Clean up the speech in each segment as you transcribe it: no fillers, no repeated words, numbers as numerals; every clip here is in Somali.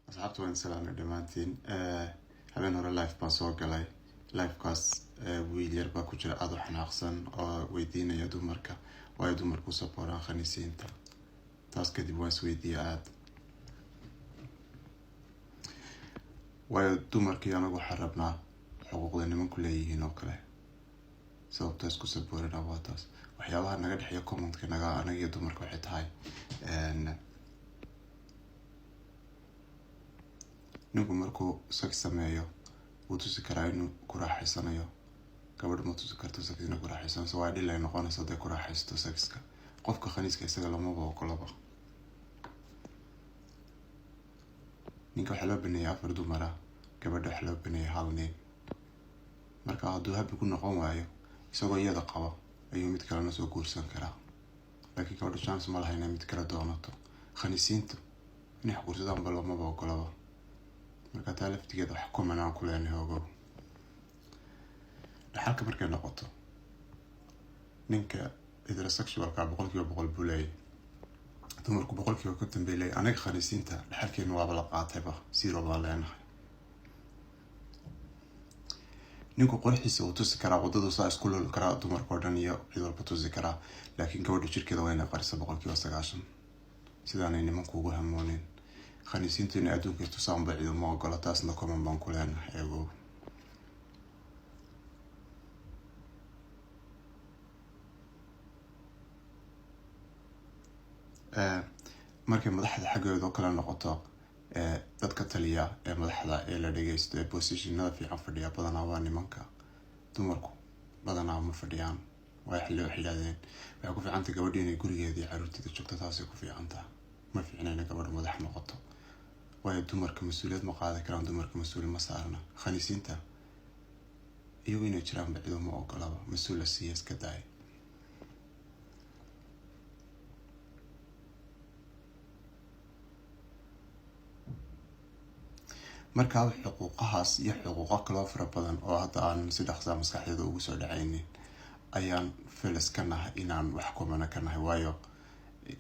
asxaabta waan salaamay dhamaantiin habeen hore live baan soo galay livekaas wiil yar baa ku jira aad u xanaaqsan oo weydiinaya dumarka waayo dumarku sapooraan khaniisiinta taas kadib waan isweydiiyay aad waayo dumarkii anagu waxaan rabnaa xuquuqda nimanku leeyihiin oo kale sababtaas ku sapoorina waa taas waxyaabaha naga dhexeeya commentka anaga iyo dumarka waxay tahay ninku markuu sex sameeyo wuu tusi karaa inuu ku raaxaysanayo gabadhu ma tusi karto sex inuu ku raaxaysanayso waa dhil ay noqonayso hadday ku raaxaysto sexka qofka khaniiska isaga lamaba ogolaba ninka waxaa loo baneeyay 4 dumar ah gabadha waxaa loo baneeyay 1 nin marka hadduu habi ku noqon waayo isagoo iyada qaba ayuu mid kalena soo guursan karaa laakiin gabadhu chance ma laha inay mid kale doonato khaniisiintu inay guursadaan ba lamaba ogolaba marka taa laftigeeda wax ku manaan ku leenahay ogow dhaxalka markay noqoto ninka heterosexualka 100% buu leeyahay dumarku 100% ka dambeeyay anaga khaniisiinta dhaxalkeena waaba la qaatayba 0 baan leenahay ninku qorxiisa uu tusi karaa wadada saa isku lol karaa dumarka oo dhan iyo cid walba tusi karaa laakiin gabadha jirkeeda waa inay qarisa 90% sidaanay nimanku ugu hamoonin khaniisiintu inay adduunka tusaan ba ciidan ma ogola taasna comment baan ku leenahay eego markay madaxda xaggooda oo kala noqoto dadka taliya ee madaxda ee la dhageysto ee positionada fiican fadhiya badanaa waa nimanka dumarku badanaa ma fadhiyaan way xilaahdeen waxay ku fiicantay gabadha inay gurigeeda iyo caruurteeda joogto taasay ku fiicantaa ma fiicna inay gabadha madax noqoto waayo dumarka mas-uuliyad ma qaadi karaan dumarka mas-uul ma saarna khaniisiinta iyagu inay jiraan bacido ma ogolaba mas-uul la siiya iska daay marka xuquuqahaas iyo xuquuqo kale oo fara badan oo hadda aan si dhaqso ah maskaxdeeda ugu soo dhacaynin ayaan felis ka nahay inaan wax kumana ka nahay waayo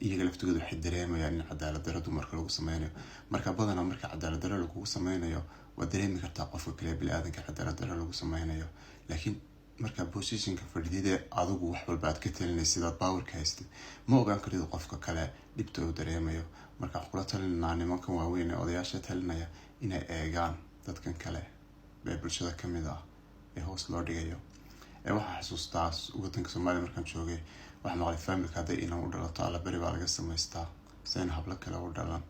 iyaga laftigooda waxay dareemayaan in cadaalad darro dumarka lagu sameynayo marka badanaa marka cadaalad darro lagu sameynayo waa dareemi kartaa qofka kale bini'aadanka cadaalad darro lagu sameynayo laakiin marka positionka fadhidida adigu wax walba aad ka talinaysid sidaad powerka haystid ma ogaan karid qofka kale dhibta uu dareemayo marka wax kula talinaa nimankan waaweyn ee odayaasha talinaya inay eegaan dadkan kale ee bulshada ka mid ah ee hoos loo dhigayo waxaan xasuustaa wadanka Soomaaliya markaan joogay waxaan maqlay familka hadday inaan u dhalato alla bari baa laga samaystaa sayna habla kale u dhalan